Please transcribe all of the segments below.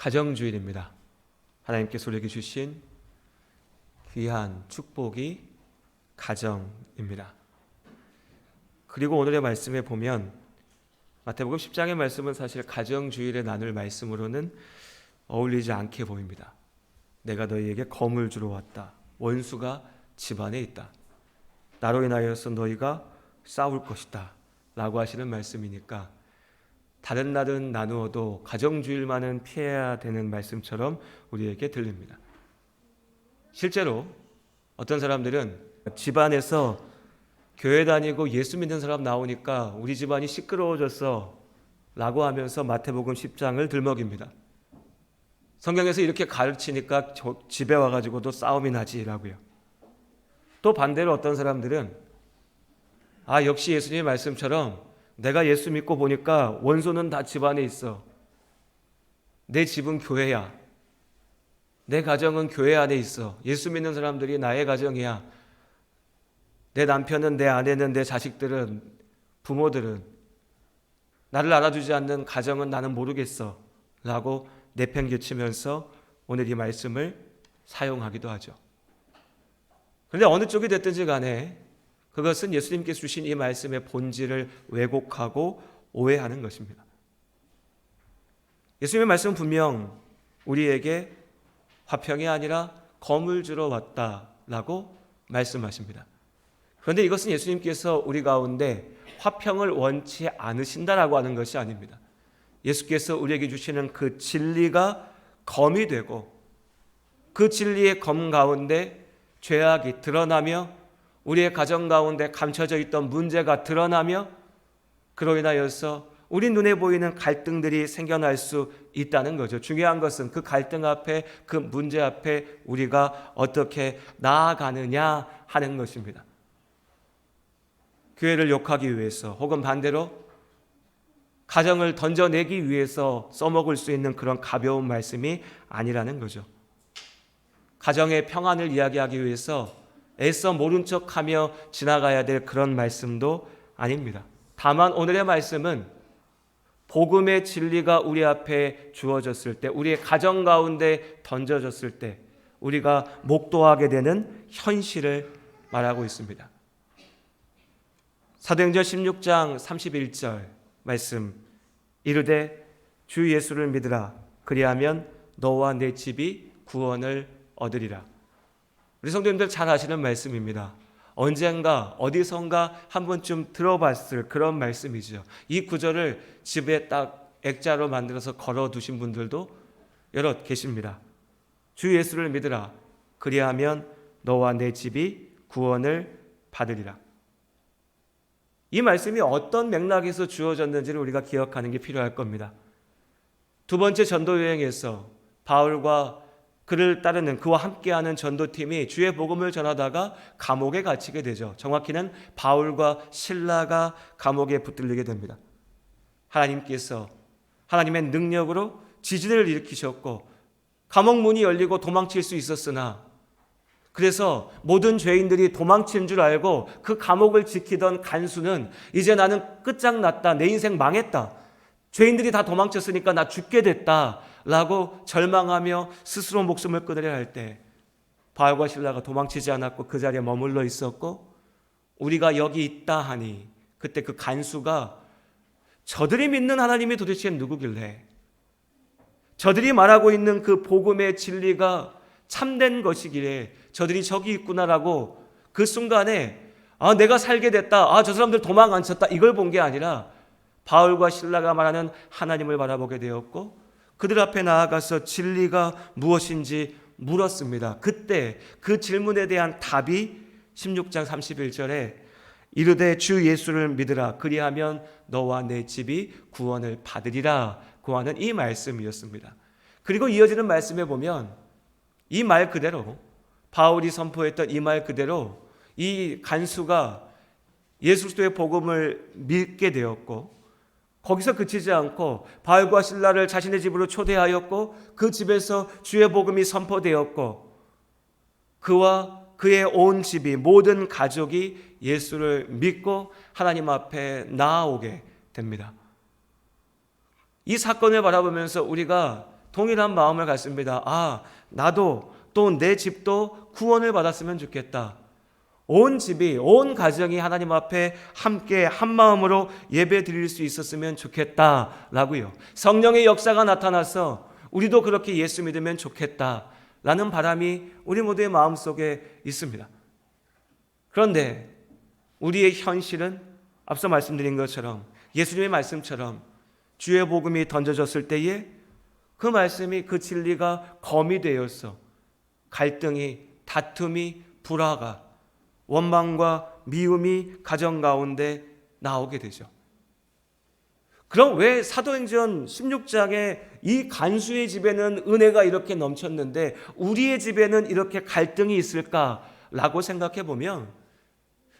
가정주일입니다. 하나님께서 우리에게 주신 귀한 축복이 가정입니다. 그리고 오늘의 말씀에 보면 마태복음 10장의 말씀은 사실 가정주일에 나눌 말씀으로는 어울리지 않게 보입니다. 내가 너희에게 검을 주러 왔다. 원수가 집안에 있다. 나로 인하여서 너희가 싸울 것이다 라고 하시는 말씀이니까 다른 날은 나누어도 가정주일만은 피해야 되는 말씀처럼 우리에게 들립니다. 실제로 어떤 사람들은 집안에서 교회 다니고 예수 믿는 사람 나오니까 우리 집안이 시끄러워졌어 라고 하면서 마태복음 10장을 들먹입니다. 성경에서 이렇게 가르치니까 집에 와가지고도 싸움이 나지라고요. 또 반대로 어떤 사람들은 역시 예수님의 말씀처럼 내가 예수 믿고 보니까 원수는 다 집안에 있어. 내 집은 교회야. 내 가정은 교회 안에 있어. 예수 믿는 사람들이 나의 가정이야. 내 남편은, 내 아내는, 내 자식들은, 부모들은 나를 알아주지 않는 가정은 나는 모르겠어 라고 내팽개치면서 오늘 이 말씀을 사용하기도 하죠. 그런데 어느 쪽이 됐든지 간에 그것은 예수님께서 주신 이 말씀의 본질을 왜곡하고 오해하는 것입니다. 예수님의 말씀은 분명 우리에게 화평이 아니라 검을 주러 왔다라고 말씀하십니다. 그런데 이것은 예수님께서 우리 가운데 화평을 원치 않으신다라고 하는 것이 아닙니다. 예수께서 우리에게 주시는 그 진리가 검이 되고 그 진리의 검 가운데 죄악이 드러나며 우리의 가정 가운데 감춰져 있던 문제가 드러나며 그로 인하여서 우리 눈에 보이는 갈등들이 생겨날 수 있다는 거죠. 중요한 것은 그 갈등 앞에, 그 문제 앞에 우리가 어떻게 나아가느냐 하는 것입니다. 교회를 욕하기 위해서 혹은 반대로 가정을 던져내기 위해서 써먹을 수 있는 그런 가벼운 말씀이 아니라는 거죠. 가정의 평안을 이야기하기 위해서 애써 모른 척하며 지나가야 될 그런 말씀도 아닙니다. 다만 오늘의 말씀은 복음의 진리가 우리 앞에 주어졌을 때, 우리의 가정 가운데 던져졌을 때 우리가 목도하게 되는 현실을 말하고 있습니다. 사도행전 16장 31절 말씀, 이르되 주 예수를 믿으라. 그리하면 너와 내 집이 구원을 얻으리라. 우리 성도님들 잘 아시는 말씀입니다. 언젠가 어디선가 한 번쯤 들어봤을 그런 말씀이죠. 이 구절을 집에 딱 액자로 만들어서 걸어두신 분들도 여럿 계십니다. 주 예수를 믿으라. 그리하면 너와 내 집이 구원을 받으리라. 이 말씀이 어떤 맥락에서 주어졌는지를 우리가 기억하는 게 필요할 겁니다. 두 번째 전도 여행에서 바울과 그를 따르는 그와 함께하는 전도팀이 주의 복음을 전하다가 감옥에 갇히게 되죠. 정확히는 바울과 실라가 감옥에 붙들리게 됩니다. 하나님께서 하나님의 능력으로 지진을 일으키셨고 감옥 문이 열리고 도망칠 수 있었으나 그래서 모든 죄인들이 도망친 줄 알고 그 감옥을 지키던 간수는 이제 나는 끝장났다. 내 인생 망했다. 죄인들이 다 도망쳤으니까 나 죽게 됐다 라고 절망하며 스스로 목숨을 끊으려 할 때 바울과 실라가 도망치지 않았고 그 자리에 머물러 있었고 우리가 여기 있다 하니 그때 그 간수가 저들이 믿는 하나님이 도대체 누구길래 저들이 말하고 있는 그 복음의 진리가 참된 것이기에 저들이 저기 있구나라고 그 순간에 내가 살게 됐다. 저 사람들 도망 안 쳤다. 이걸 본 게 아니라 바울과 실라가 말하는 하나님을 바라보게 되었고 그들 앞에 나아가서 진리가 무엇인지 물었습니다. 그때 그 질문에 대한 답이 16장 31절에 이르되 주 예수를 믿으라. 그리하면 너와 내 집이 구원을 받으리라 고 하는 이 말씀이었습니다. 그리고 이어지는 말씀에 보면 이 말 그대로 바울이 선포했던 이 말 그대로 이 간수가 예수 그리스도의 복음을 믿게 되었고 거기서 그치지 않고 바울과 실라를 자신의 집으로 초대하였고 그 집에서 주의 복음이 선포되었고 그와 그의 온 집이 모든 가족이 예수를 믿고 하나님 앞에 나아오게 됩니다. 이 사건을 바라보면서 우리가 동일한 마음을 갖습니다. 아, 나도 또 내 집도 구원을 받았으면 좋겠다. 온 집이, 온 가정이 하나님 앞에 함께 한 마음으로 예배 드릴 수 있었으면 좋겠다라고요. 성령의 역사가 나타나서 우리도 그렇게 예수 믿으면 좋겠다라는 바람이 우리 모두의 마음속에 있습니다. 그런데 우리의 현실은 앞서 말씀드린 것처럼 예수님의 말씀처럼 주의 복음이 던져졌을 때에 그 말씀이, 그 진리가 검이 되어서 갈등이, 다툼이, 불화가, 원망과 미움이 가정 가운데 나오게 되죠. 그럼 왜 사도행전 16장에 이 간수의 집에는 은혜가 이렇게 넘쳤는데 우리의 집에는 이렇게 갈등이 있을까라고 생각해 보면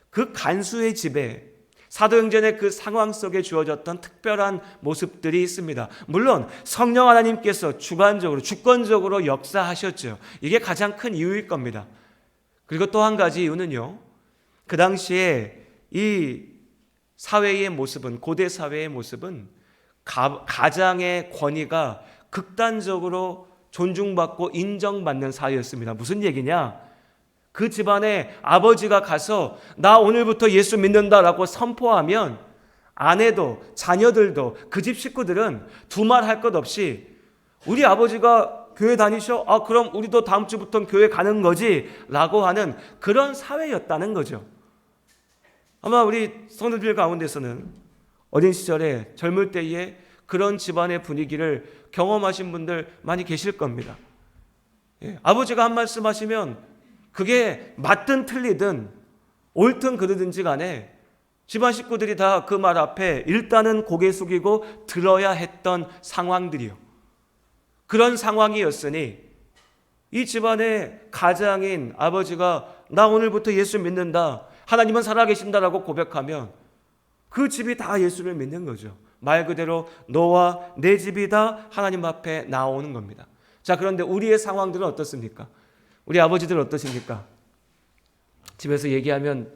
그 간수의 집에 사도행전의 그 상황 속에 주어졌던 특별한 모습들이 있습니다. 물론 성령 하나님께서 주관적으로, 주권적으로 역사하셨죠. 이게 가장 큰 이유일 겁니다. 그리고 또 한 가지 이유는요, 그 당시에 이 사회의 모습은, 고대 사회의 모습은 가장의 권위가 극단적으로 존중받고 인정받는 사회였습니다. 무슨 얘기냐? 그 집안에 아버지가 가서 나 오늘부터 예수 믿는다라고 선포하면 아내도 자녀들도 그 집 식구들은 두말할 것 없이 우리 아버지가 교회 다니셔? 아, 그럼 우리도 다음 주부터는 교회 가는 거지 라고 하는 그런 사회였다는 거죠. 아마 우리 성도들 가운데서는 어린 시절에, 젊을 때에 그런 집안의 분위기를 경험하신 분들 많이 계실 겁니다. 아버지가 한 말씀 하시면 그게 맞든 틀리든 옳든 그르든지 간에 집안 식구들이 다 그 말 앞에 일단은 고개 숙이고 들어야 했던 상황들이요. 그런 상황이었으니 이 집안의 가장인 아버지가 나 오늘부터 예수 믿는다, 하나님은 살아계신다라고 고백하면 그 집이 다 예수를 믿는 거죠. 말 그대로 너와 내 집이 다 하나님 앞에 나오는 겁니다. 자, 그런데 우리의 상황들은 어떻습니까? 우리 아버지들은 어떠십니까? 집에서 얘기하면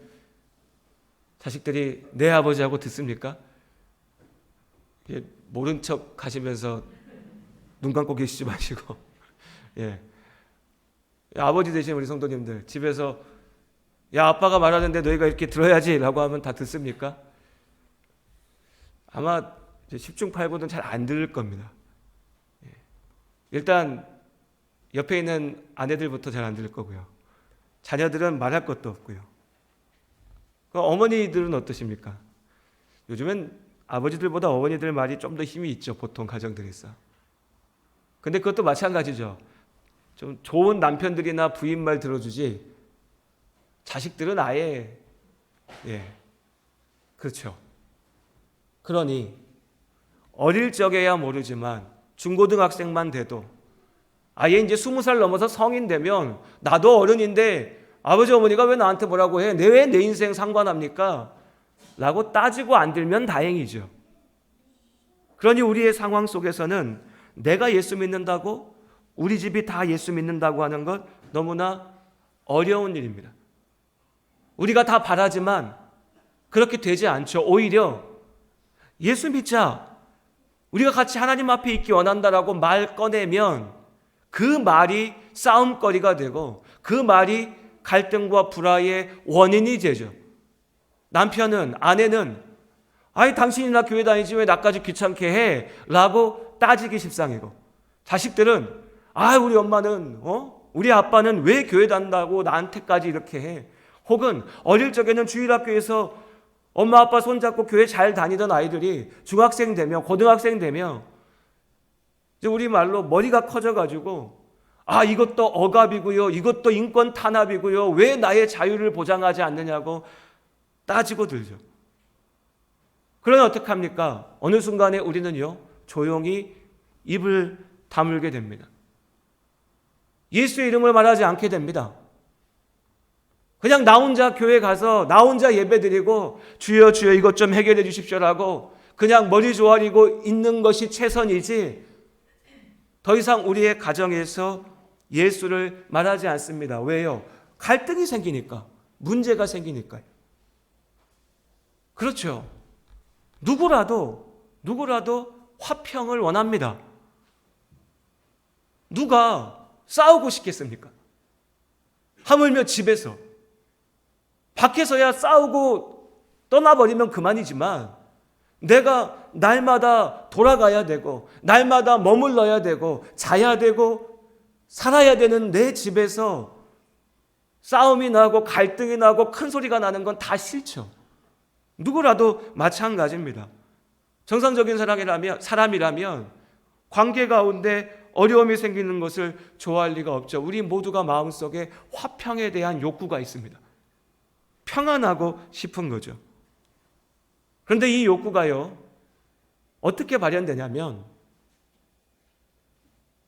자식들이 내 아버지하고 듣습니까? 모른 척 하시면서 눈 감고 계시지 마시고, 아버지 되신 우리 성도님들, 집에서 야, 아빠가 말하는데 너희가 이렇게 들어야지 라고 하면 다 듣습니까? 아마 10중 8구는 잘 안 들을 겁니다. 일단 옆에 있는 아내들부터 잘 안 들을 거고요. 자녀들은 말할 것도 없고요. 어머니들은 어떠십니까? 요즘엔 아버지들보다 어머니들 말이 좀 더 힘이 있죠. 보통 가정들에서. 근데 그것도 마찬가지죠. 좀 좋은 남편들이나 부인 말 들어주지 자식들은 아예, 그렇죠. 그러니 어릴 적에야 모르지만 중고등학생만 돼도 아예 이제 20살 넘어서 성인 되면 나도 어른인데 아버지 어머니가 왜 나한테 뭐라고 해? 왜 내 인생 상관합니까? 라고 따지고 안 들면 다행이죠. 그러니 우리의 상황 속에서는 내가 예수 믿는다고 우리 집이 다 예수 믿는다고 하는 것 너무나 어려운 일입니다. 우리가 다 바라지만 그렇게 되지 않죠. 오히려 예수 믿자, 우리가 같이 하나님 앞에 있기 원한다라고 말 꺼내면 그 말이 싸움거리가 되고 그 말이 갈등과 불화의 원인이 되죠. 남편은, 아내는 아니 당신이나 교회 다니지 왜 나까지 귀찮게 해? 라고 따지기 십상이고, 자식들은 아 우리 엄마는 우리 아빠는 왜 교회 다닌다고 나한테까지 이렇게 해? 혹은 어릴 적에는 주일학교에서 엄마 아빠 손잡고 교회 잘 다니던 아이들이 중학생 되면, 고등학생 되면 이제 우리 말로 머리가 커져가지고 아 이것도 억압이고요, 이것도 인권 탄압이고요, 왜 나의 자유를 보장하지 않느냐고 따지고 들죠. 그러면 어떡합니까? 어느 순간에 우리는요 조용히 입을 다물게 됩니다. 예수의 이름을 말하지 않게 됩니다. 그냥 나 혼자 교회 가서 나 혼자 예배 드리고 주여 주여 이것 좀 해결해 주십시오라고 그냥 머리 조아리고 있는 것이 최선이지 더 이상 우리의 가정에서 예수를 말하지 않습니다. 왜요? 갈등이 생기니까, 문제가 생기니까요. 그렇죠. 누구라도 화평을 원합니다. 누가 싸우고 싶겠습니까? 하물며 집에서. 밖에서야 싸우고 떠나버리면 그만이지만 내가 날마다 돌아가야 되고 날마다 머물러야 되고 자야 되고 살아야 되는 내 집에서 싸움이 나고 갈등이 나고 큰 소리가 나는 건 다 싫죠. 누구라도 마찬가지입니다. 정상적인 사람이라면 관계 가운데 어려움이 생기는 것을 좋아할 리가 없죠. 우리 모두가 마음속에 화평에 대한 욕구가 있습니다. 평안하고 싶은 거죠. 그런데 이 욕구가요, 어떻게 발현되냐면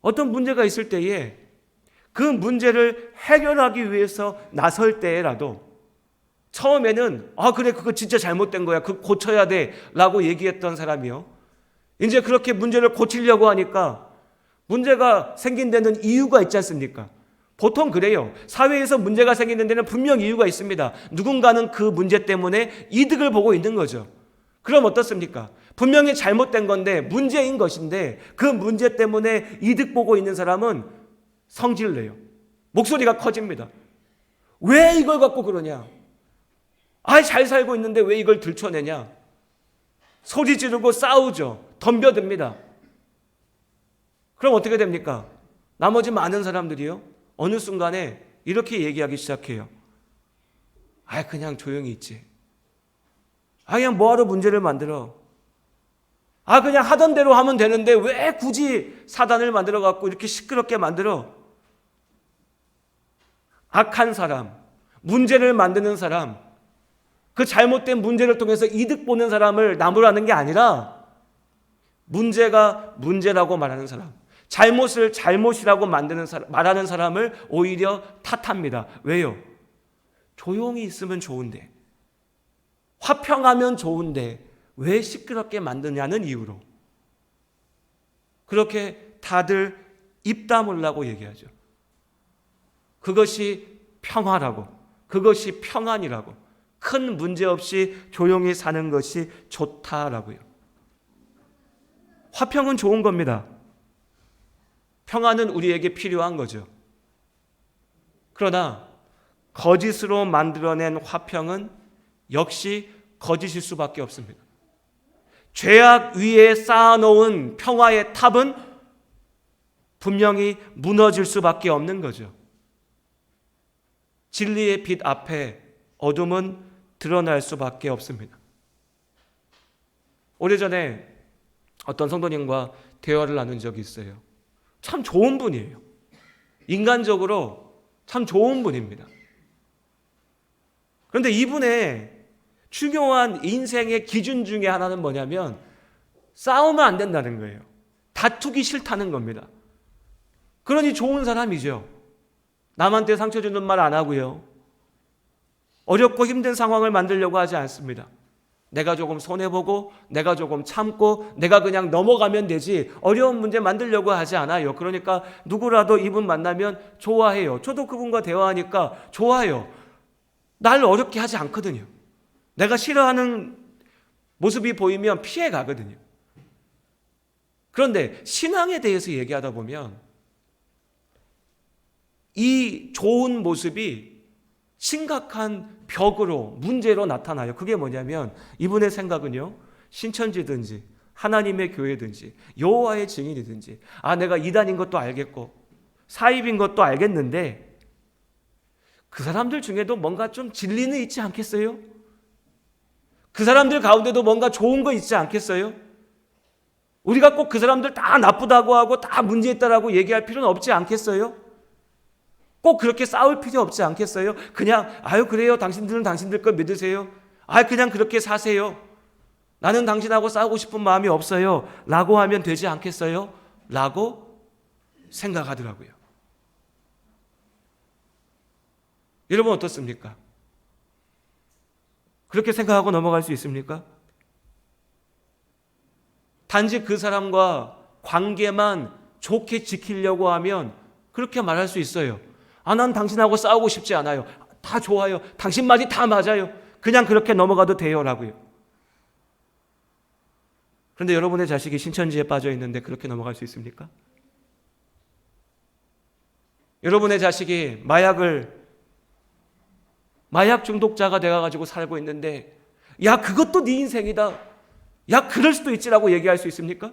어떤 문제가 있을 때에 그 문제를 해결하기 위해서 나설 때라도 처음에는 그래 그거 진짜 잘못된 거야 그거 고쳐야 돼 라고 얘기했던 사람이요, 이제 그렇게 문제를 고치려고 하니까 문제가 생긴 데는 이유가 있지 않습니까? 보통 그래요. 사회에서 문제가 생기는 데는 분명 이유가 있습니다. 누군가는 그 문제 때문에 이득을 보고 있는 거죠. 그럼 어떻습니까? 분명히 잘못된 건데 문제인 것인데 그 문제 때문에 이득 보고 있는 사람은 성질을 내요. 목소리가 커집니다. 왜 이걸 갖고 그러냐? 잘 살고 있는데 왜 이걸 들춰내냐? 소리 지르고 싸우죠. 덤벼듭니다. 그럼 어떻게 됩니까? 나머지 많은 사람들이요, 어느 순간에 이렇게 얘기하기 시작해요. 그냥 조용히 있지. 그냥 뭐하러 문제를 만들어? 그냥 하던 대로 하면 되는데 왜 굳이 사단을 만들어 갖고 이렇게 시끄럽게 만들어? 악한 사람, 문제를 만드는 사람, 그 잘못된 문제를 통해서 이득 보는 사람을 나무라는 게 아니라 문제가 문제라고 말하는 사람, 잘못을 잘못이라고 말하는 사람을 오히려 탓합니다. 왜요? 조용히 있으면 좋은데, 화평하면 좋은데 왜 시끄럽게 만드냐는 이유로 그렇게 다들 입 다물라고 얘기하죠. 그것이 평화라고, 그것이 평안이라고, 큰 문제 없이 조용히 사는 것이 좋다라고요. 화평은 좋은 겁니다. 평안은 우리에게 필요한 거죠. 그러나 거짓으로 만들어낸 화평은 역시 거짓일 수밖에 없습니다. 죄악 위에 쌓아놓은 평화의 탑은 분명히 무너질 수밖에 없는 거죠. 진리의 빛 앞에 어둠은 드러날 수밖에 없습니다. 오래전에 어떤 성도님과 대화를 나눈 적이 있어요. 참 좋은 분이에요. 인간적으로 참 좋은 분입니다. 그런데 이분의 중요한 인생의 기준 중에 하나는 뭐냐면 싸우면 안 된다는 거예요. 다투기 싫다는 겁니다. 그러니 좋은 사람이죠. 남한테 상처 주는 말 안 하고요. 어렵고 힘든 상황을 만들려고 하지 않습니다. 내가 조금 손해보고 내가 조금 참고 내가 그냥 넘어가면 되지 어려운 문제 만들려고 하지 않아요. 그러니까 누구라도 이분 만나면 좋아해요. 저도 그분과 대화하니까 좋아요. 날 어렵게 하지 않거든요. 내가 싫어하는 모습이 보이면 피해 가거든요. 그런데 신앙에 대해서 얘기하다 보면 이 좋은 모습이 심각한 벽으로, 문제로 나타나요. 그게 뭐냐면 이분의 생각은요, 신천지든지 하나님의 교회든지 여호와의 증인이든지 내가 이단인 것도 알겠고 사입인 것도 알겠는데 그 사람들 중에도 뭔가 좀 진리는 있지 않겠어요? 그 사람들 가운데도 뭔가 좋은 거 있지 않겠어요? 우리가 꼭 그 사람들 다 나쁘다고 하고 다 문제 있다라고 얘기할 필요는 없지 않겠어요? 꼭 그렇게 싸울 필요 없지 않겠어요? 그냥 그래요. 당신들은 당신들 걸 믿으세요. 그냥 그렇게 사세요. 나는 당신하고 싸우고 싶은 마음이 없어요. 라고 하면 되지 않겠어요? 라고 생각하더라고요. 여러분 어떻습니까? 그렇게 생각하고 넘어갈 수 있습니까? 단지 그 사람과 관계만 좋게 지키려고 하면 그렇게 말할 수 있어요. 난 당신하고 싸우고 싶지 않아요. 다 좋아요. 당신 말이 다 맞아요. 그냥 그렇게 넘어가도 돼요. 라고요. 그런데 여러분의 자식이 신천지에 빠져 있는데 그렇게 넘어갈 수 있습니까? 여러분의 자식이 마약 중독자가 돼가지고 살고 있는데, 야, 그것도 네 인생이다. 야, 그럴 수도 있지라고 얘기할 수 있습니까?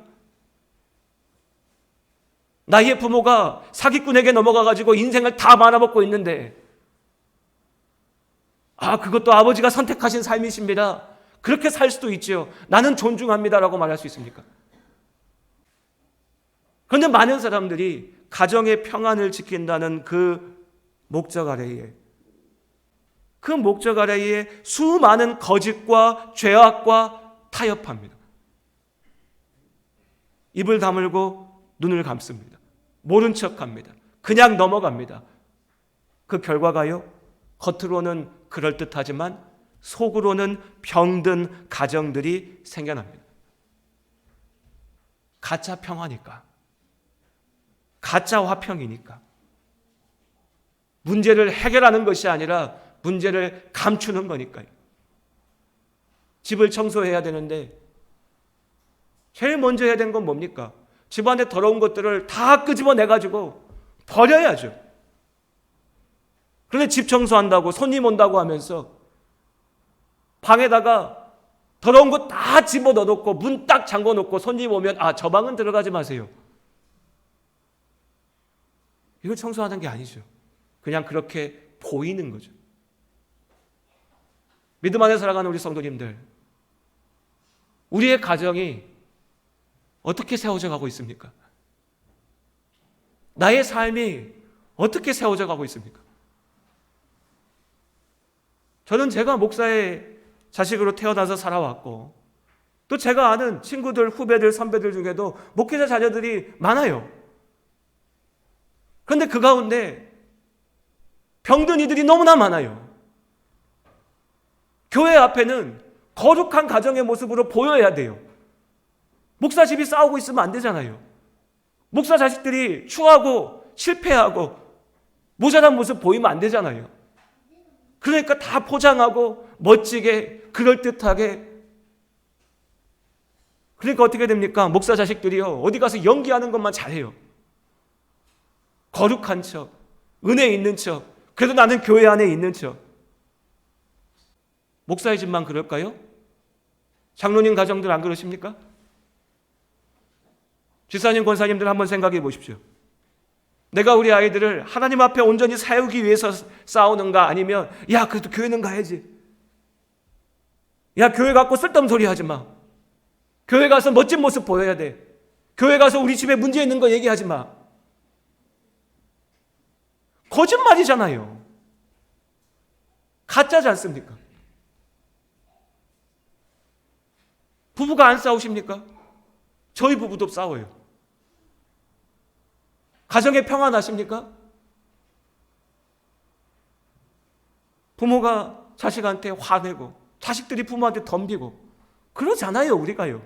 나의 부모가 사기꾼에게 넘어가가지고 인생을 다 말아먹고 있는데, 그것도 아버지가 선택하신 삶이십니다. 그렇게 살 수도 있지요. 나는 존중합니다라고 말할 수 있습니까? 그런데 많은 사람들이 가정의 평안을 지킨다는 그 목적 아래에 수많은 거짓과 죄악과 타협합니다. 입을 다물고 눈을 감습니다. 모른 척합니다. 그냥 넘어갑니다. 그 결과가요, 겉으로는 그럴듯하지만 속으로는 병든 가정들이 생겨납니다. 가짜 평화니까, 가짜 화평이니까. 문제를 해결하는 것이 아니라 문제를 감추는 거니까요. 집을 청소해야 되는데 제일 먼저 해야 되는 건 뭡니까? 집안에 더러운 것들을 다 끄집어내가지고 버려야죠. 그런데 집 청소한다고, 손님 온다고 하면서 방에다가 더러운 거 다 집어넣어놓고 문 딱 잠궈놓고 손님 오면 저 방은 들어가지 마세요. 이걸 청소하는 게 아니죠. 그냥 그렇게 보이는 거죠. 믿음 안에 살아가는 우리 성도님들, 우리의 가정이 어떻게 세워져 가고 있습니까? 나의 삶이 어떻게 세워져 가고 있습니까? 저는 제가 목사의 자식으로 태어나서 살아왔고, 또 제가 아는 친구들, 후배들, 선배들 중에도 목회자 자녀들이 많아요. 그런데 그 가운데 병든 이들이 너무나 많아요. 교회 앞에는 거룩한 가정의 모습으로 보여야 돼요. 목사 집이 싸우고 있으면 안 되잖아요. 목사 자식들이 추하고 실패하고 모자란 모습 보이면 안 되잖아요. 그러니까 다 포장하고 멋지게, 그럴듯하게. 그러니까 어떻게 됩니까? 목사 자식들이요, 어디 가서 연기하는 것만 잘해요. 거룩한 척, 은혜 있는 척, 그래도 나는 교회 안에 있는 척. 목사의 집만 그럴까요? 장로님 가정들 안 그러십니까? 지사님, 권사님들 한번 생각해 보십시오. 내가 우리 아이들을 하나님 앞에 온전히 세우기 위해서 싸우는가, 아니면 야, 그래도 교회는 가야지. 야, 교회 갖고 쓸데없는 소리 하지 마. 교회 가서 멋진 모습 보여야 돼. 교회 가서 우리 집에 문제 있는 거 얘기하지 마. 거짓말이잖아요. 가짜지 않습니까? 부부가 안 싸우십니까? 저희 부부도 싸워요. 가정에 평안하십니까? 부모가 자식한테 화내고 자식들이 부모한테 덤비고 그러잖아요, 우리가요.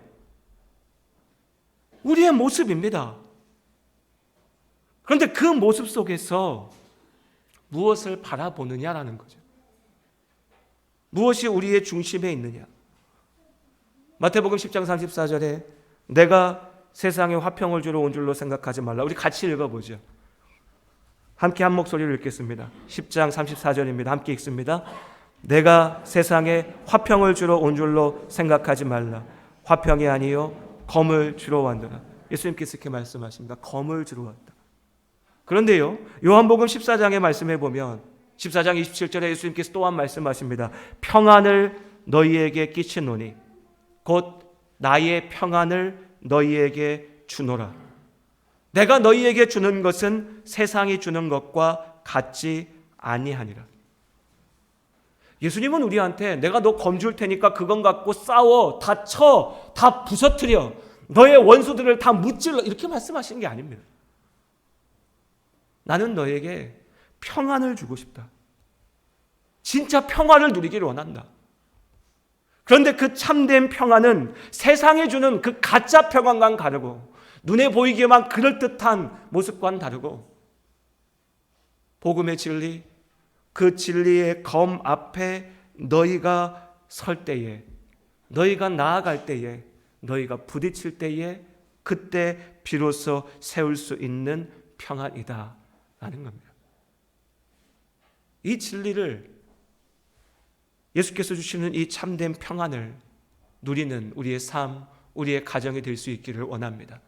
우리의 모습입니다. 그런데 그 모습 속에서 무엇을 바라보느냐라는 거죠. 무엇이 우리의 중심에 있느냐. 마태복음 10장 34절에 내가 세상에 화평을 주러 온 줄로 생각하지 말라. 우리 같이 읽어보죠. 함께 한 목소리로 읽겠습니다. 10장 34절입니다. 함께 읽습니다. 내가 세상에 화평을 주러 온 줄로 생각하지 말라. 화평이 아니요 검을 주러 왔노라. 예수님께서 이렇게 말씀하십니다. 검을 주러 왔다. 그런데요, 요한복음 14장에 말씀해 보면 14장 27절에 예수님께서 또한 말씀하십니다. 평안을 너희에게 끼치노니 곧 나의 평안을 너희에게 주노라. 내가 너희에게 주는 것은 세상이 주는 것과 같지 아니하니라. 예수님은 우리한테 내가 너 검 줄 테니까 그건 갖고 싸워, 다 쳐, 다 부서뜨려, 너의 원수들을 다 무찔러, 이렇게 말씀하시는 게 아닙니다. 나는 너에게 평안을 주고 싶다. 진짜 평안을 누리기를 원한다. 그런데 그 참된 평안은 세상에 주는 그 가짜 평안과는 다르고, 눈에 보이기에만 그럴듯한 모습과는 다르고, 복음의 진리, 그 진리의 검 앞에 너희가 설 때에, 너희가 나아갈 때에, 너희가 부딪힐 때에, 그때 비로소 세울 수 있는 평안이다 라는 겁니다. 이 진리를, 예수께서 주시는 이 참된 평안을 누리는 우리의 삶, 우리의 가정이 될 수 있기를 원합니다.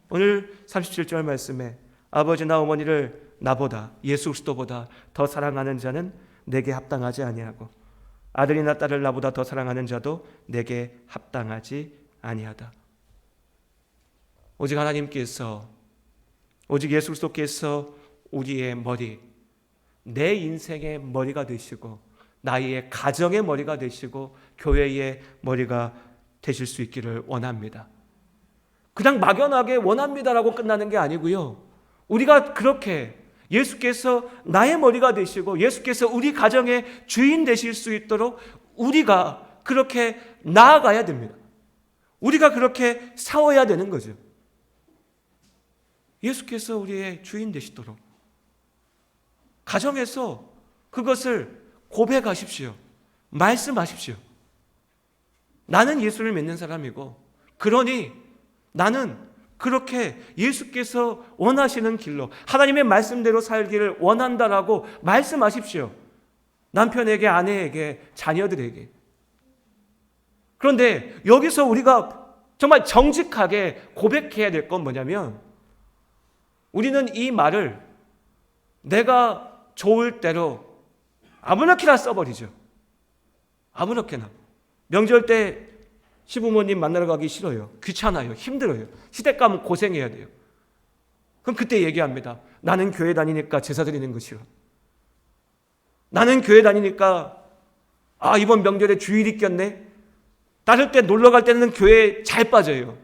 오늘 37절 말씀에 아버지나 어머니를 나보다, 예수 그리스도보다 더 사랑하는 자는 내게 합당하지 아니하고 아들이나 딸을 나보다 더 사랑하는 자도 내게 합당하지 아니하다. 오직 하나님께서, 오직 예수 그리스도께서 우리의 머리, 내 인생의 머리가 되시고 나의 가정의 머리가 되시고 교회의 머리가 되실 수 있기를 원합니다. 그냥 막연하게 원합니다라고 끝나는 게 아니고요. 우리가 그렇게 예수께서 나의 머리가 되시고 예수께서 우리 가정의 주인 되실 수 있도록 우리가 그렇게 나아가야 됩니다. 우리가 그렇게 싸워야 되는 거죠. 예수께서 우리의 주인 되시도록 가정에서 그것을 고백하십시오. 말씀하십시오. 나는 예수를 믿는 사람이고, 그러니 나는 그렇게 예수께서 원하시는 길로 하나님의 말씀대로 살기를 원한다라고 말씀하십시오. 남편에게, 아내에게, 자녀들에게. 그런데 여기서 우리가 정말 정직하게 고백해야 될 건 뭐냐면, 우리는 이 말을 내가 좋을 대로 아무렇게나 써버리죠. 아무렇게나. 명절 때 시부모님 만나러 가기 싫어요. 귀찮아요. 힘들어요. 시댁 가면 고생해야 돼요. 그럼 그때 얘기합니다. 나는 교회 다니니까 제사 드리는 거 싫어. 나는 교회 다니니까 이번 명절에 주일이 꼈네. 다를 때 놀러 갈 때는 교회에 잘 빠져요.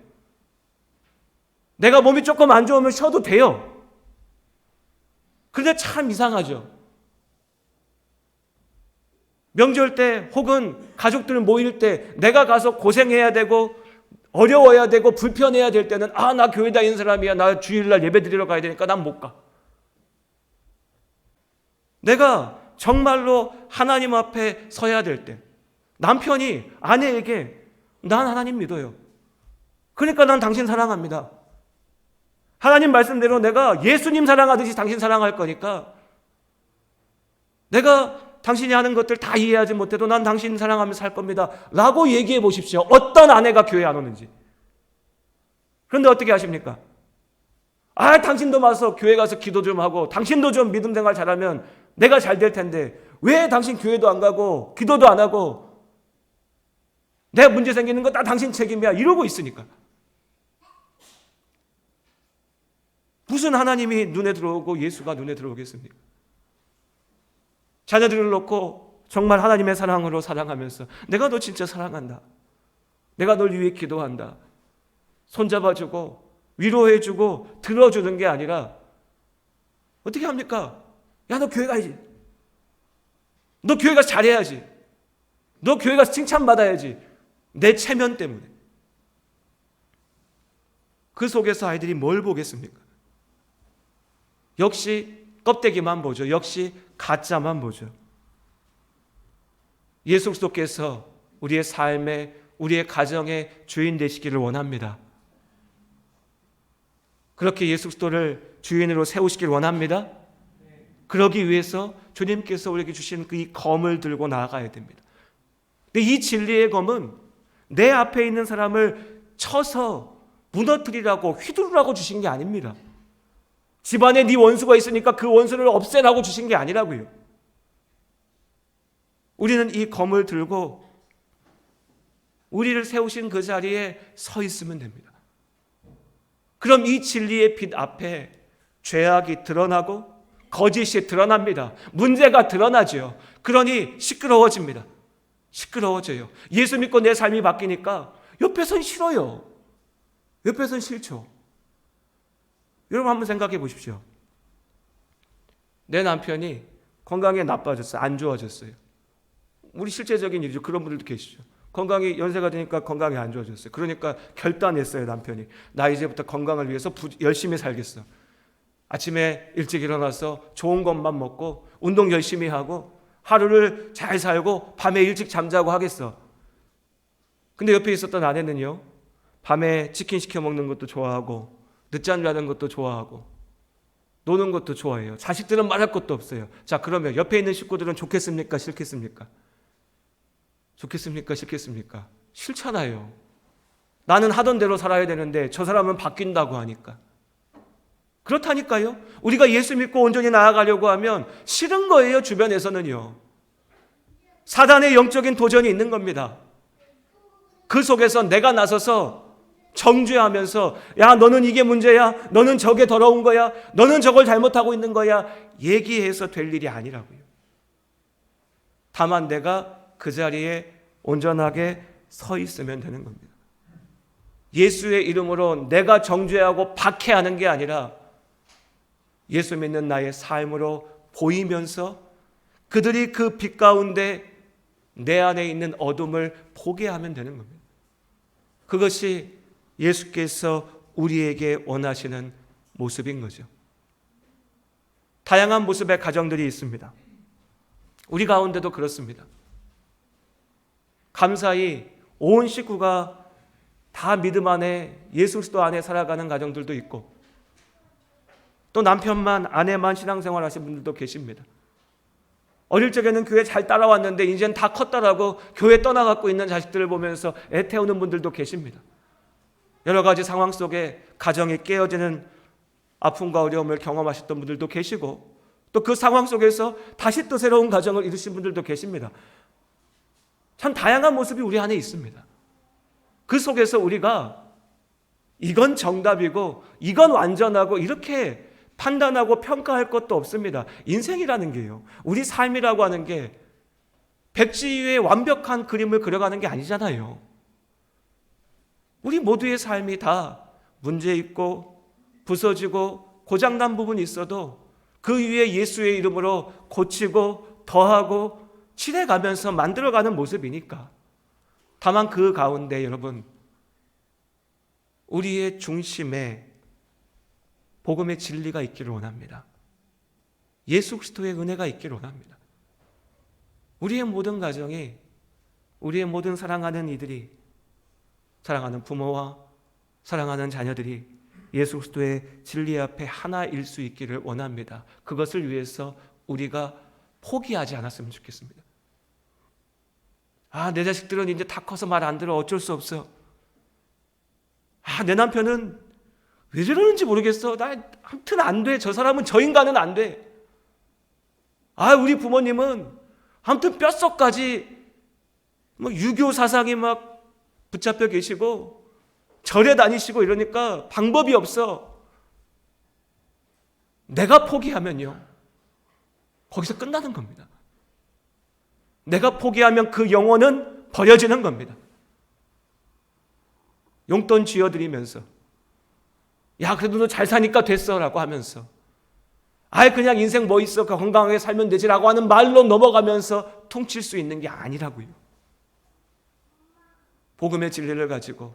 내가 몸이 조금 안 좋으면 쉬어도 돼요. 그런데 참 이상하죠. 명절 때 혹은 가족들 모일 때 내가 가서 고생해야 되고 어려워야 되고 불편해야 될 때는 나 교회 다니는 사람이야. 나 주일날 예배 드리러 가야 되니까 난 못 가. 내가 정말로 하나님 앞에 서야 될 때 남편이 아내에게 난 하나님 믿어요. 그러니까 난 당신 사랑합니다. 하나님 말씀대로 내가 예수님 사랑하듯이 당신 사랑할 거니까 내가 당신이 하는 것들 다 이해하지 못해도 난 당신 사랑하며 살 겁니다 라고 얘기해 보십시오. 어떤 아내가 교회 안 오는지. 그런데 어떻게 하십니까? 당신도 와서 교회 가서 기도 좀 하고 당신도 좀 믿음 생활 잘하면 내가 잘 될 텐데 왜 당신 교회도 안 가고 기도도 안 하고 내가 문제 생기는 거 다 당신 책임이야 이러고 있으니까. 무슨 하나님이 눈에 들어오고 예수가 눈에 들어오겠습니까? 자녀들을 놓고 정말 하나님의 사랑으로 사랑하면서 내가 너 진짜 사랑한다. 내가 널 위해 기도한다. 손잡아주고 위로해주고 들어주는 게 아니라 어떻게 합니까? 야, 너 교회 가야지. 너 교회 가서 잘해야지. 너 교회 가서 칭찬받아야지. 내 체면 때문에. 그 속에서 아이들이 뭘 보겠습니까? 역시 껍데기만 보죠. 역시 가짜만 보죠. 예수 그리스도께서 우리의 삶에, 우리의 가정의 주인 되시기를 원합니다. 그렇게 예수 그리스도를 주인으로 세우시길 원합니다. 그러기 위해서 주님께서 우리에게 주신 그 이 검을 들고 나아가야 됩니다. 근데 이 진리의 검은 내 앞에 있는 사람을 쳐서 무너뜨리라고 휘두르라고 주신 게 아닙니다. 집안에 네 원수가 있으니까 그 원수를 없애라고 주신 게 아니라고요. 우리는 이 검을 들고 우리를 세우신 그 자리에 서 있으면 됩니다. 그럼 이 진리의 빛 앞에 죄악이 드러나고 거짓이 드러납니다. 문제가 드러나죠. 그러니 시끄러워집니다. 시끄러워져요. 예수 믿고 내 삶이 바뀌니까 옆에선 싫어요. 옆에선 싫죠. 여러분 한번 생각해 보십시오. 내 남편이 건강이 나빠졌어요. 안 좋아졌어요. 우리 실제적인 일이죠. 그런 분들도 계시죠. 건강이 연세가 되니까 건강이 안 좋아졌어요. 그러니까 결단했어요. 남편이. 나 이제부터 건강을 위해서 열심히 살겠어. 아침에 일찍 일어나서 좋은 것만 먹고 운동 열심히 하고 하루를 잘 살고 밤에 일찍 잠자고 하겠어. 근데 옆에 있었던 아내는요. 밤에 치킨 시켜 먹는 것도 좋아하고 늦잠 자는 것도 좋아하고 노는 것도 좋아해요. 자식들은 말할 것도 없어요. 자, 그러면 옆에 있는 식구들은 좋겠습니까? 싫겠습니까? 좋겠습니까? 싫겠습니까? 싫잖아요. 나는 하던 대로 살아야 되는데 저 사람은 바뀐다고 하니까. 그렇다니까요. 우리가 예수 믿고 온전히 나아가려고 하면 싫은 거예요. 주변에서는요. 사단의 영적인 도전이 있는 겁니다. 그 속에서 내가 나서서 정죄하면서 야, 너는 이게 문제야, 너는 저게 더러운 거야, 너는 저걸 잘못하고 있는 거야 얘기해서 될 일이 아니라고요. 다만 내가 그 자리에 온전하게 서 있으면 되는 겁니다. 예수의 이름으로 내가 정죄하고 박해하는 게 아니라 예수 믿는 나의 삶으로 보이면서 그들이 그 빛 가운데 내 안에 있는 어둠을 보게 하면 되는 겁니다. 그것이 예수께서 우리에게 원하시는 모습인 거죠. 다양한 모습의 가정들이 있습니다. 우리 가운데도 그렇습니다. 감사히 온 식구가 다 믿음 안에 예수 그리스도 안에 살아가는 가정들도 있고 또 남편만 아내만 신앙생활 하신 분들도 계십니다. 어릴 적에는 교회 잘 따라왔는데 이제는 다 컸다라고 교회 떠나갖고 있는 자식들을 보면서 애태우는 분들도 계십니다. 여러 가지 상황 속에 가정이 깨어지는 아픔과 어려움을 경험하셨던 분들도 계시고 또 그 상황 속에서 다시 또 새로운 가정을 이루신 분들도 계십니다. 참 다양한 모습이 우리 안에 있습니다. 그 속에서 우리가 이건 정답이고 이건 완전하고 이렇게 판단하고 평가할 것도 없습니다. 인생이라는 게요. 우리 삶이라고 하는 게 백지 위에 완벽한 그림을 그려가는 게 아니잖아요. 우리 모두의 삶이 다 문제 있고 부서지고 고장난 부분이 있어도 그 위에 예수의 이름으로 고치고 더하고 칠해가면서 만들어가는 모습이니까. 다만 그 가운데 여러분 우리의 중심에 복음의 진리가 있기를 원합니다. 예수 그리스도의 은혜가 있기를 원합니다. 우리의 모든 가정이 우리의 모든 사랑하는 이들이 사랑하는 부모와 사랑하는 자녀들이 예수 그리스도의 진리 앞에 하나일 수 있기를 원합니다. 그것을 위해서 우리가 포기하지 않았으면 좋겠습니다. 내 자식들은 이제 다 커서 말 안 들어 어쩔 수 없어. 내 남편은 왜 저러는지 모르겠어. 나 아무튼 안 돼. 저 사람은 저 인간은 안 돼. 우리 부모님은 아무튼 뼛속까지 유교 사상이 막 붙잡혀 계시고 절에 다니시고 이러니까 방법이 없어. 내가 포기하면요 거기서 끝나는 겁니다. 내가 포기하면 그 영혼은 버려지는 겁니다. 용돈 쥐어드리면서 야 그래도 너 잘 사니까 됐어 라고 하면서 그냥 인생 뭐 있어 건강하게 살면 되지 라고 하는 말로 넘어가면서 퉁칠 수 있는 게 아니라고요. 복음의 진리를 가지고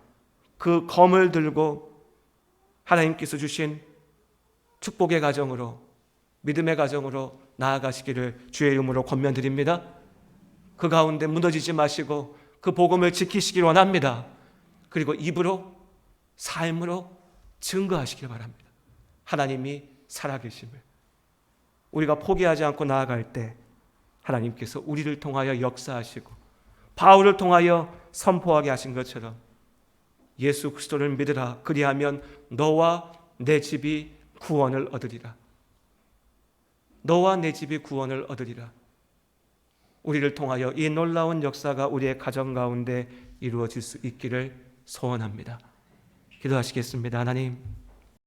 그 검을 들고 하나님께서 주신 축복의 가정으로 믿음의 가정으로 나아가시기를 주의 이름으로 권면드립니다. 그 가운데 무너지지 마시고 그 복음을 지키시길 원합니다. 그리고 입으로 삶으로 증거하시길 바랍니다. 하나님이 살아계심을 우리가 포기하지 않고 나아갈 때 하나님께서 우리를 통하여 역사하시고 바울을 통하여 선포하게 하신 것처럼 예수 그리스도를 믿으라 그리하면 너와 내 집이 구원을 얻으리라. 너와 내 집이 구원을 얻으리라. 우리를 통하여 이 놀라운 역사가 우리의 가정 가운데 이루어질 수 있기를 소원합니다. 기도하시겠습니다. 하나님